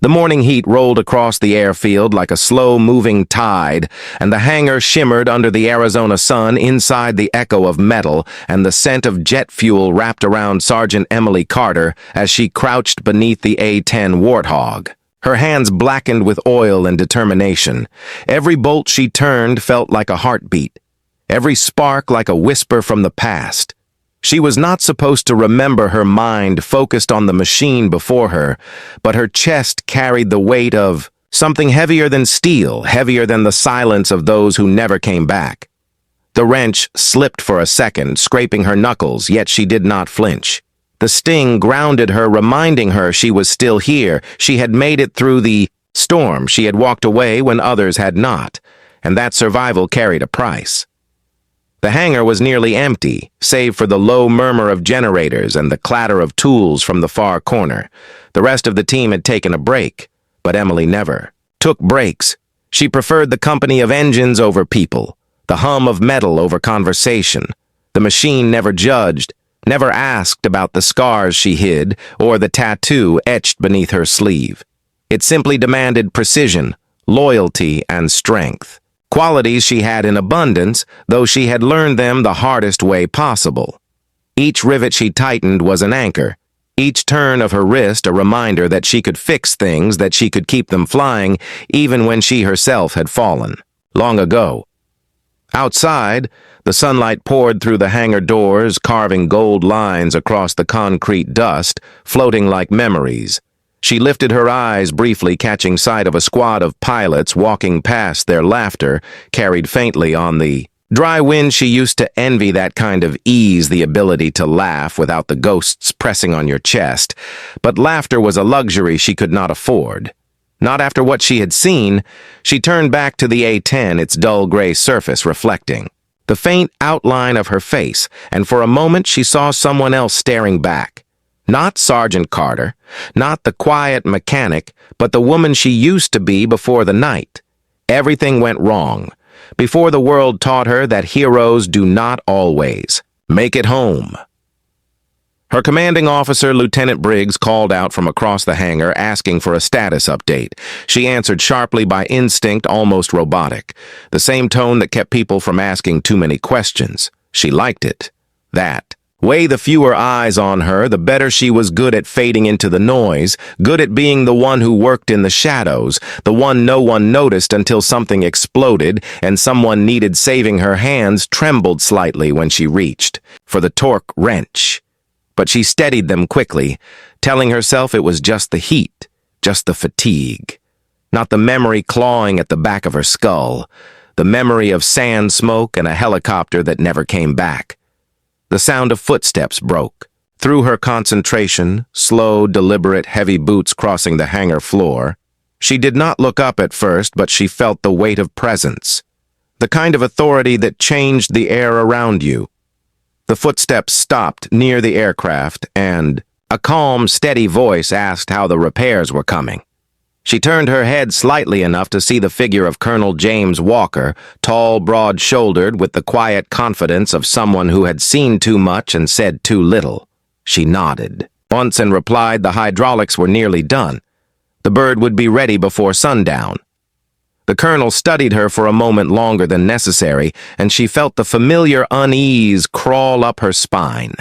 The morning heat rolled across the airfield like a slow-moving tide, and the hangar shimmered under the Arizona sun inside the echo of metal and the scent of jet fuel wrapped around Sergeant Emily Carter as she crouched beneath the A-10 Warthog. Her hands blackened with oil and determination. Every bolt she turned felt like a heartbeat, every spark like a whisper from the past. She was not supposed to remember her mind focused on the machine before her, but her chest carried the weight of something heavier than steel, heavier than the silence of those who never came back. The wrench slipped for a second, scraping her knuckles, yet she did not flinch. The sting grounded her, reminding her she was still here. She had made it through the storm. She had walked away when others had not, and that survival carried a price. The hangar was nearly empty, save for the low murmur of generators and the clatter of tools from the far corner. The rest of the team had taken a break, but Emily never took breaks. She preferred the company of engines over people, the hum of metal over conversation. The machine never judged, never asked about the scars she hid or the tattoo etched beneath her sleeve. It simply demanded precision, loyalty, and strength. Qualities she had in abundance, though she had learned them the hardest way possible. Each rivet she tightened was an anchor, each turn of her wrist a reminder that she could fix things, that she could keep them flying, even when she herself had fallen. Long ago. Outside, the sunlight poured through the hangar doors, carving gold lines across the concrete dust, floating like memories. She lifted her eyes briefly, catching sight of a squad of pilots walking past, their laughter carried faintly on the dry wind. She used to envy that kind of ease, the ability to laugh without the ghosts pressing on your chest. But laughter was a luxury she could not afford. Not after what she had seen. She turned back to the A-10, its dull gray surface reflecting the faint outline of her face, and for a moment she saw someone else staring back. Not Sergeant Carter, not the quiet mechanic, but the woman she used to be before the night. Everything went wrong, before the world taught her that heroes do not always make it home. Her commanding officer, Lieutenant Briggs, called out from across the hangar, asking for a status update. She answered sharply, by instinct, almost robotic, the same tone that kept people from asking too many questions. She liked it. That way, the fewer eyes on her, the better she was. Good at fading into the noise, good at being the one who worked in the shadows, the one no one noticed until something exploded and someone needed saving. Her hands trembled slightly when she reached for the torque wrench, but she steadied them quickly, telling herself it was just the heat, just the fatigue, not the memory clawing at the back of her skull, the memory of sand smoke and a helicopter that never came back. The sound of footsteps broke. Through her concentration, slow, deliberate, heavy boots crossing the hangar floor. She did not look up at first, but she felt the weight of presence, the kind of authority that changed the air around you. The footsteps stopped near the aircraft, and a calm, steady voice asked how the repairs were coming. She turned her head slightly enough to see the figure of Colonel James Walker, tall, broad-shouldered, with the quiet confidence of someone who had seen too much and said too little. She nodded once and replied the hydraulics were nearly done. The bird would be ready before sundown. The colonel studied her for a moment longer than necessary, and she felt the familiar unease crawl up her spine.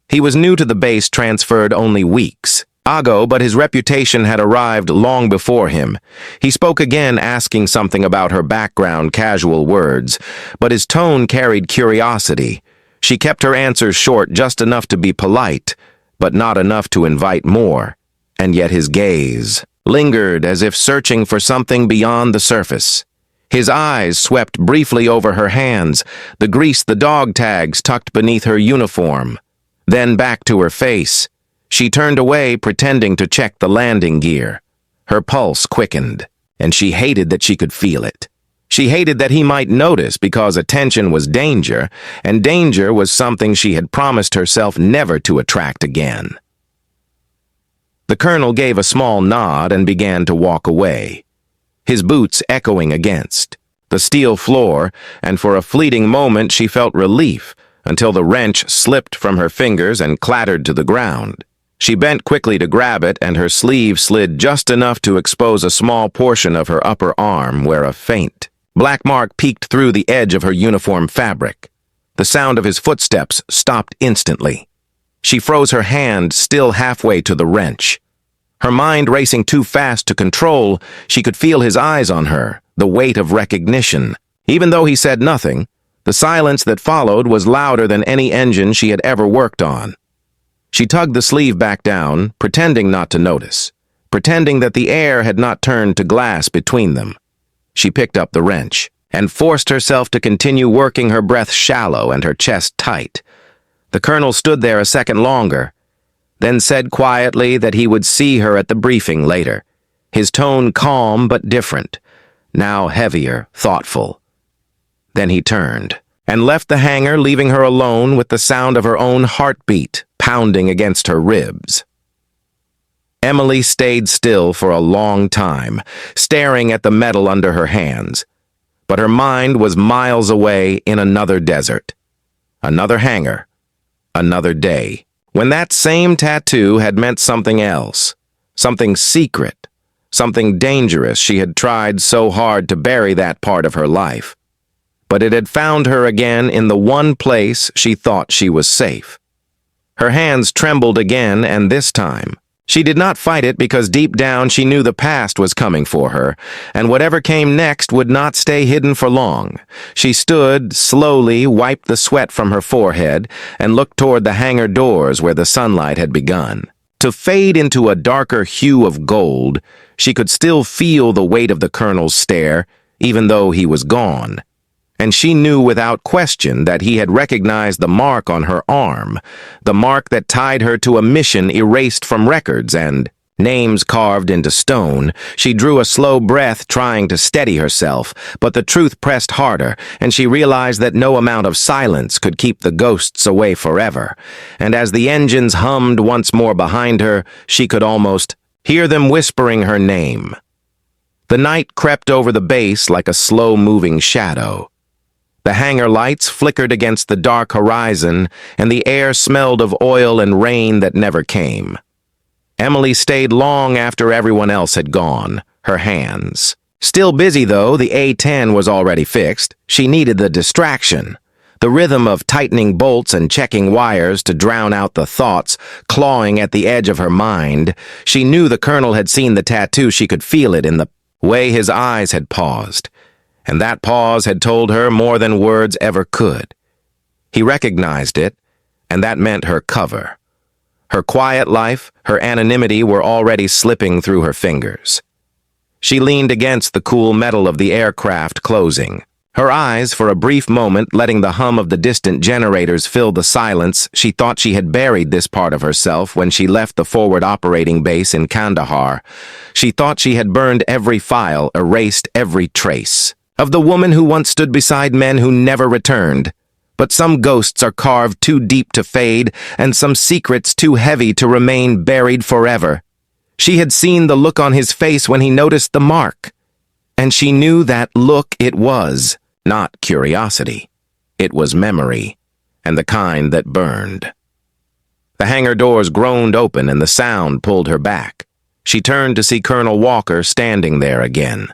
He was new to the base, transferred only weeks ago, but his reputation had arrived long before him. He spoke again, asking something about her background, casual words, but his tone carried curiosity. She kept her answers short, just enough to be polite, but not enough to invite more. And yet his gaze lingered as if searching for something beyond the surface. His eyes swept briefly over her hands, the grease, the dog tags tucked beneath her uniform. Then back to her face. She turned away, pretending to check the landing gear. Her pulse quickened, and she hated that she could feel it. She hated that he might notice, because attention was danger, and danger was something she had promised herself never to attract again. The colonel gave a small nod and began to walk away, his boots echoing against the steel floor, and for a fleeting moment she felt relief until the wrench slipped from her fingers and clattered to the ground. She bent quickly to grab it, and her sleeve slid just enough to expose a small portion of her upper arm where a faint black mark peeked through the edge of her uniform fabric. The sound of his footsteps stopped instantly. She froze her hand still halfway to the wrench. Her mind racing too fast to control, she could feel his eyes on her, the weight of recognition. Even though he said nothing, the silence that followed was louder than any engine she had ever worked on. She tugged the sleeve back down, pretending not to notice, pretending that the air had not turned to glass between them. She picked up the wrench and forced herself to continue working, her breath shallow and her chest tight. The colonel stood there a second longer, then said quietly that he would see her at the briefing later, his tone calm but different, now heavier, thoughtful. Then he turned and left the hangar, leaving her alone with the sound of her own heartbeat pounding against her ribs. Emily stayed still for a long time, staring at the metal under her hands. But her mind was miles away in another desert, another hangar, another day, when that same tattoo had meant something else, something secret, something dangerous. She had tried so hard to bury that part of her life. But it had found her again in the one place she thought she was safe. Her hands trembled again, and this time she did not fight it, because deep down she knew the past was coming for her, and whatever came next would not stay hidden for long. She stood, slowly wiped the sweat from her forehead, and looked toward the hangar doors where the sunlight had begun to fade into a darker hue of gold. She could still feel the weight of the colonel's stare, even though he was gone. And she knew without question that he had recognized the mark on her arm, the mark that tied her to a mission erased from records and names carved into stone. She drew a slow breath, trying to steady herself, but the truth pressed harder, and she realized that no amount of silence could keep the ghosts away forever. And as the engines hummed once more behind her, she could almost hear them whispering her name. The night crept over the base like a slow-moving shadow. The hangar lights flickered against the dark horizon, and the air smelled of oil and rain that never came. Emily stayed long after everyone else had gone, her hands still busy, though the A-10 was already fixed. She needed the distraction, the rhythm of tightening bolts and checking wires to drown out the thoughts clawing at the edge of her mind. She knew the colonel had seen the tattoo. She could feel it in the way his eyes had paused. And that pause had told her more than words ever could. He recognized it, and that meant her cover. Her quiet life, her anonymity were already slipping through her fingers. She leaned against the cool metal of the aircraft, closing her eyes for a brief moment, letting the hum of the distant generators fill the silence. She thought she had buried this part of herself when she left the forward operating base in Kandahar. She thought she had burned every file, erased every trace of the woman who once stood beside men who never returned. But some ghosts are carved too deep to fade, and some secrets too heavy to remain buried forever. She had seen the look on his face when he noticed the mark, and she knew that look it was not curiosity. It was memory, and the kind that burned. The hangar doors groaned open, and the sound pulled her back. She turned to see Colonel Walker standing there again,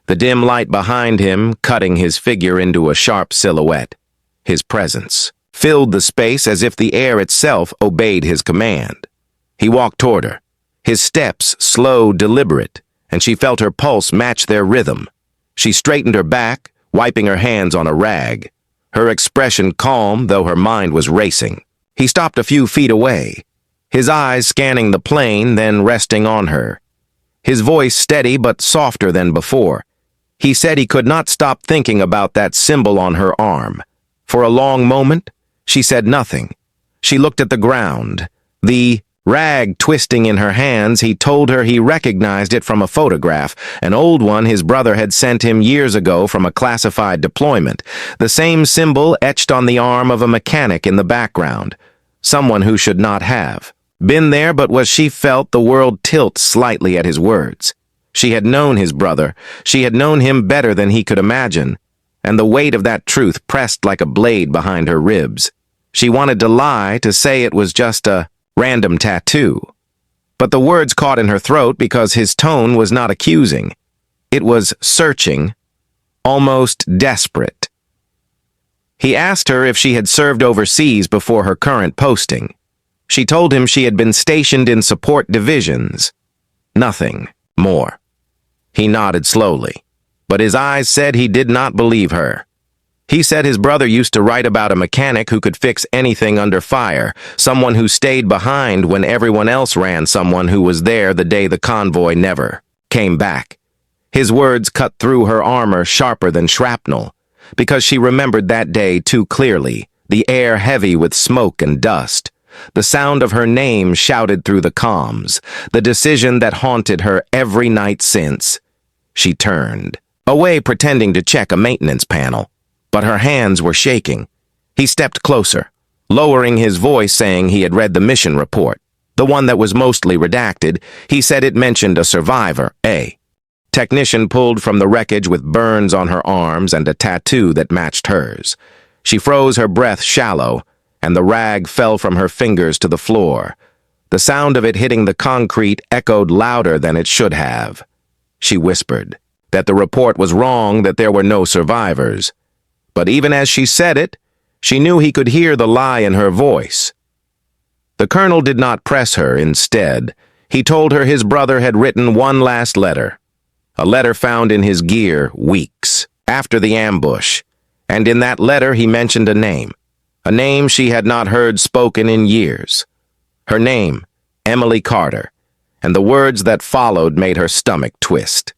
the dim light behind him cutting his figure into a sharp silhouette. His presence filled the space as if the air itself obeyed his command. He walked toward her, his steps slow, deliberate, and she felt her pulse match their rhythm. She straightened her back, wiping her hands on a rag, her expression calm though her mind was racing. He stopped a few feet away, his eyes scanning the plane, then resting on her. His voice steady but softer than before. He said he could not stop thinking about that symbol on her arm. For a long moment, she said nothing. She looked at the ground, the rag twisting in her hands. He told her he recognized it from a photograph, an old one his brother had sent him years ago from a classified deployment. The same symbol etched on the arm of a mechanic in the background, someone who should not have been there. But was she felt the world tilt slightly at his words. She had known his brother. She had known him better than he could imagine, and the weight of that truth pressed like a blade behind her ribs. She wanted to lie, to say it was just a Random tattoo. But the words caught in her throat because his tone was not accusing. It was searching, almost desperate. He asked her if she had served overseas before her current posting. She told him she had been stationed in support divisions. Nothing more. He nodded slowly, but his eyes said he did not believe her. He said his brother used to write about a mechanic who could fix anything under fire, someone who stayed behind when everyone else ran, someone who was there the day the convoy never came back. His words cut through her armor sharper than shrapnel, because she remembered that day too clearly, the air heavy with smoke and dust, the sound of her name shouted through the comms, the decision that haunted her every night since. She turned away, pretending to check a maintenance panel, but her hands were shaking. He stepped closer, lowering his voice, saying he had read the mission report, the one that was mostly redacted. He said it mentioned a survivor, a technician pulled from the wreckage with burns on her arms and a tattoo that matched hers. She froze, her breath shallow, and the rag fell from her fingers to the floor. The sound of it hitting the concrete echoed louder than it should have. She whispered that the report was wrong, that there were no survivors. But even as she said it, she knew he could hear the lie in her voice. The colonel did not press her. Instead, he told her his brother had written one last letter, a letter found in his gear weeks after the ambush, and in that letter he mentioned a name she had not heard spoken in years. Her name, Emily Carter, and the words that followed made her stomach twist.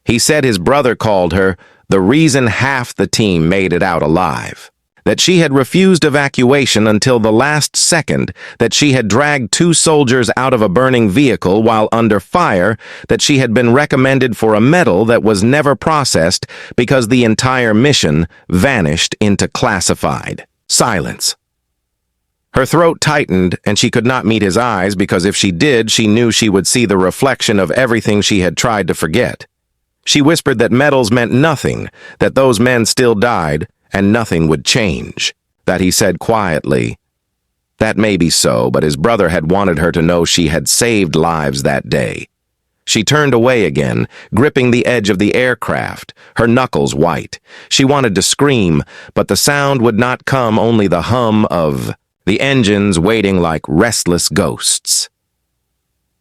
He said his brother called her the reason half the team made it out alive, that she had refused evacuation until the last second, that she had dragged 2 soldiers out of a burning vehicle while under fire, that she had been recommended for a medal that was never processed because the entire mission vanished into classified silence. Her throat tightened, and she could not meet his eyes because if she did, she knew she would see the reflection of everything she had tried to forget. She whispered that medals meant nothing, that those men still died, and nothing would change. That he said quietly, that may be so, but his brother had wanted her to know she had saved lives that day. She turned away again, gripping the edge of the aircraft, her knuckles white. She wanted to scream, but the sound would not come, only the hum of the engines waiting like restless ghosts.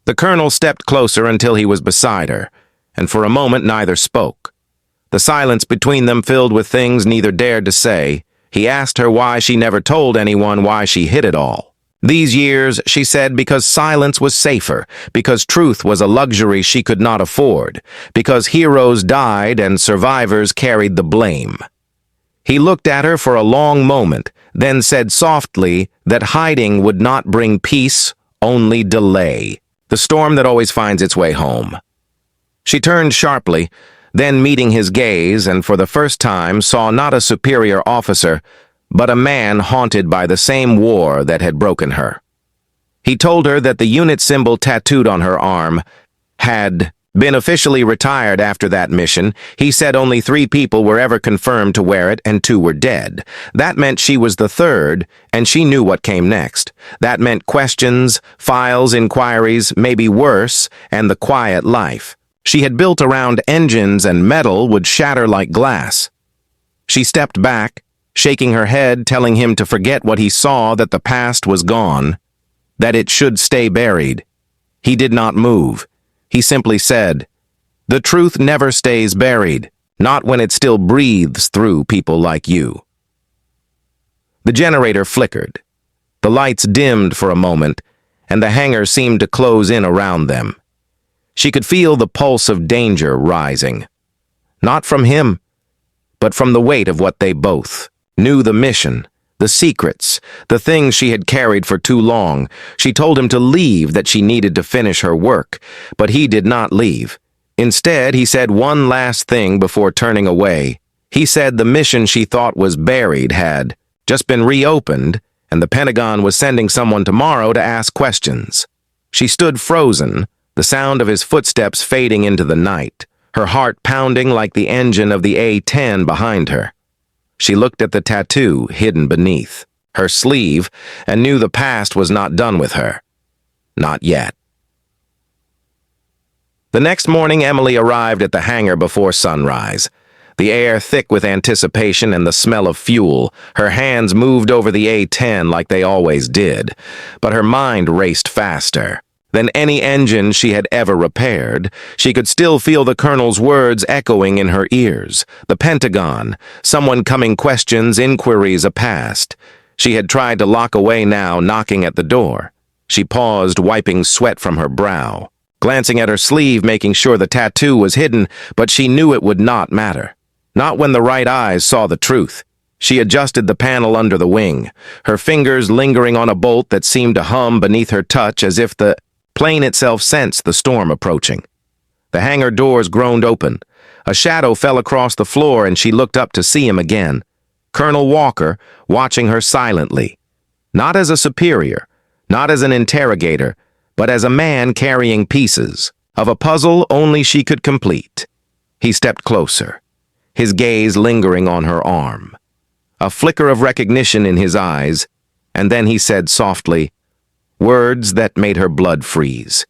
The colonel stepped closer until he was beside her, and for a moment neither spoke. The silence between them filled with things neither dared to say. He asked her why she never told anyone, why she hid it all. These years, she said, because silence was safer, because truth was a luxury she could not afford, because heroes died and survivors carried the blame. He looked at her for a long moment, then said softly that hiding would not bring peace, only delay, the storm that always finds its way home. She turned sharply, then meeting his gaze, and for the first time saw not a superior officer, but a man haunted by the same war that had broken her. He told her that the unit symbol tattooed on her arm had been officially retired after that mission. He said only 3 people were ever confirmed to wear it, and 2 were dead. That meant she was the 3rd, and she knew what came next. That meant questions, files, inquiries, maybe worse, and the quiet life she had built around engines and metal would shatter like glass. She stepped back, shaking her head, telling him to forget what he saw, that the past was gone, that it should stay buried. He did not move. He simply said, "The truth never stays buried, not when it still breathes through people like you." The generator flickered. The lights dimmed for a moment, and the hangar seemed to close in around them. She could feel the pulse of danger rising. Not from him, but from the weight of what they both knew: the mission, the secrets, the things she had carried for too long. She told him to leave, that she needed to finish her work, but he did not leave. Instead, he said one last thing before turning away. He said the mission she thought was buried had just been reopened, and the Pentagon was sending someone tomorrow to ask questions. She stood frozen, the sound of his footsteps fading into the night, her heart pounding like the engine of the A-10 behind her. She looked at the tattoo hidden beneath her sleeve and knew the past was not done with her. Not yet. The next morning, Emily arrived at the hangar before sunrise. The air thick with anticipation and the smell of fuel. Her hands moved over the A-10 like they always did, but her mind raced faster than any engine she had ever repaired. She could still feel the colonel's words echoing in her ears. The Pentagon, someone coming questions, inquiries past. She had tried to lock away now, knocking at the door. She paused, wiping sweat from her brow, glancing at her sleeve, making sure the tattoo was hidden, but she knew it would not matter. Not when the right eyes saw the truth. She adjusted the panel under the wing, her fingers lingering on a bolt that seemed to hum beneath her touch as if the plane itself sensed the storm approaching. The hangar doors groaned open. A shadow fell across the floor and she looked up to see him again. Colonel Walker, watching her silently. Not as a superior, not as an interrogator, but as a man carrying pieces of a puzzle only she could complete. He stepped closer, his gaze lingering on her arm. A flicker of recognition in his eyes, and then he said softly, words that made her blood freeze.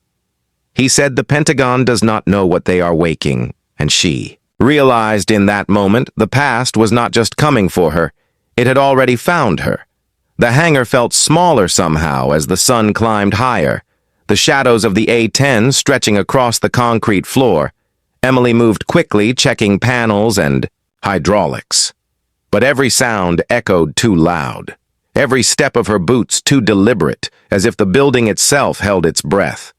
He said the Pentagon does not know what they are waking, and she realized in that moment the past was not just coming for her, it had already found her. The hangar felt smaller somehow as the sun climbed higher, the shadows of the A-10 stretching across the concrete floor. Emily moved quickly, checking panels and hydraulics. But every sound echoed too loud. Every step of her boots too deliberate, as if the building itself held its breath.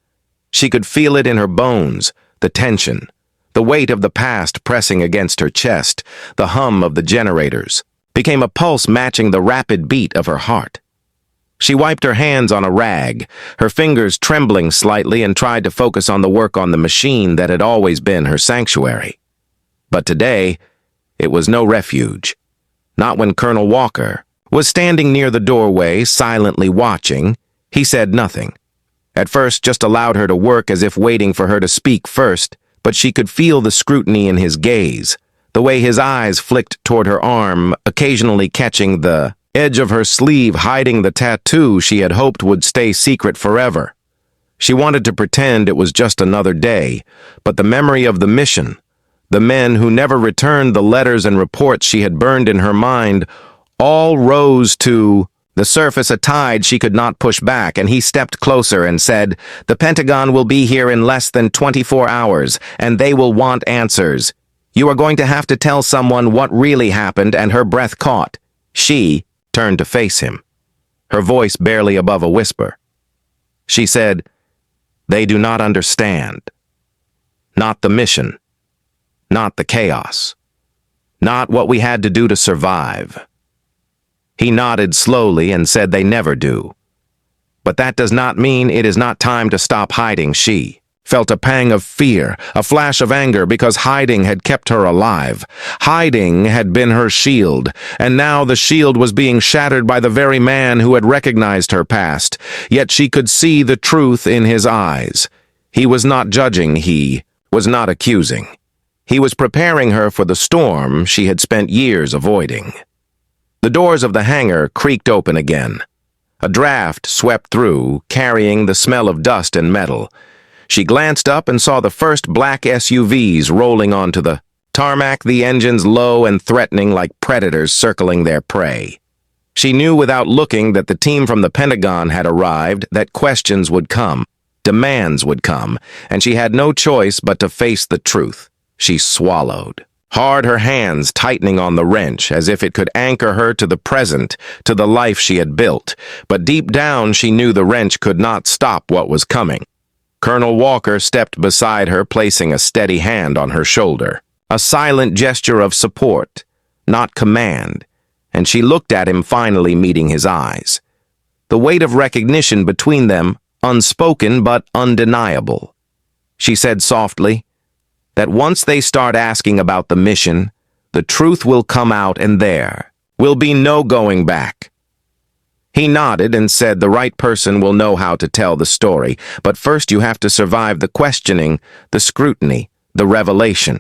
She could feel it in her bones, the tension, the weight of the past pressing against her chest. The hum of the generators became a pulse matching the rapid beat of her heart. She wiped her hands on a rag, her fingers trembling slightly, and tried to focus on the work on the machine that had always been her sanctuary. But today, it was no refuge. Not when Colonel Walker was standing near the doorway, silently watching. He said nothing. At first, just allowed her to work as if waiting for her to speak first, but she could feel the scrutiny in his gaze, the way his eyes flicked toward her arm, occasionally catching the edge of her sleeve, hiding the tattoo she had hoped would stay secret forever. She wanted to pretend it was just another day, but the memory of the mission, the men who never returned the letters and reports she had burned in her mind, all rose to the surface, a tide she could not push back, and he stepped closer and said, "The Pentagon will be here in less than 24 hours, and they will want answers. You are going to have to tell someone what really happened," and her breath caught. She turned to face him, her voice barely above a whisper. She said, "They do not understand. Not the mission. Not the chaos. Not what we had to do to survive." He nodded slowly and said they never do. But that does not mean it is not time to stop hiding. She felt a pang of fear, a flash of anger, because hiding had kept her alive. Hiding had been her shield, and now the shield was being shattered by the very man who had recognized her past. Yet she could see the truth in his eyes. He was not judging, he was not accusing. He was preparing her for the storm she had spent years avoiding. The doors of the hangar creaked open again. A draft swept through, carrying the smell of dust and metal. She glanced up and saw the first black SUVs rolling onto the tarmac, the engines low and threatening like predators circling their prey. She knew without looking that the team from the Pentagon had arrived, that questions would come, demands would come, and she had no choice but to face the truth. She swallowed hard, her hands tightening on the wrench as if it could anchor her to the present, to the life she had built. But deep down she knew the wrench could not stop what was coming. Colonel Walker stepped beside her, placing a steady hand on her shoulder, a silent gesture of support, not command, and she looked at him, finally meeting his eyes. The weight of recognition between them, unspoken but undeniable. She said softly that once they start asking about the mission, the truth will come out and there will be no going back. He nodded and said the right person will know how to tell the story, but first you have to survive the questioning, the scrutiny, the revelation.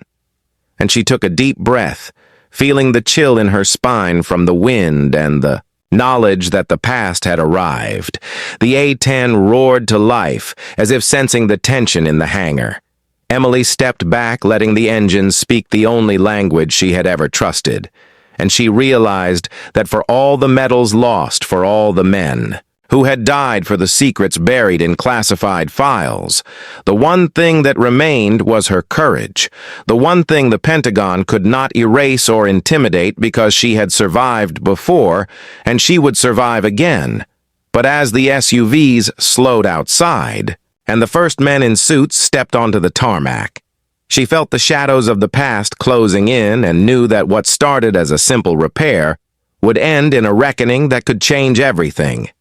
And she took a deep breath, feeling the chill in her spine from the wind and the knowledge that the past had arrived. The A-10 roared to life, as if sensing the tension in the hangar. Emily stepped back, letting the engines speak the only language she had ever trusted. And she realized that for all the medals lost for all the men who had died for the secrets buried in classified files, the one thing that remained was her courage, the one thing the Pentagon could not erase or intimidate because she had survived before, and she would survive again. But as the SUVs slowed outside, and the first men in suits stepped onto the tarmac, she felt the shadows of the past closing in and knew that what started as a simple repair would end in a reckoning that could change everything.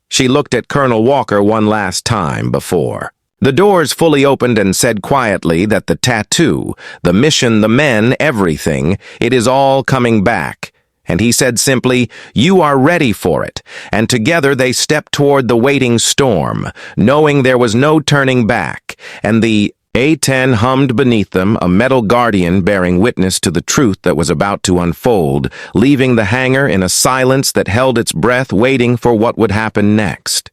She looked at Colonel Walker one last time before. The doors fully opened and said quietly that the tattoo, the mission, the men, everything, it is all coming back. And he said simply, "You are ready for it." And together they stepped toward the waiting storm, knowing there was no turning back. And the A-10 hummed beneath them, a metal guardian bearing witness to the truth that was about to unfold, leaving the hangar in a silence that held its breath, waiting for what would happen next.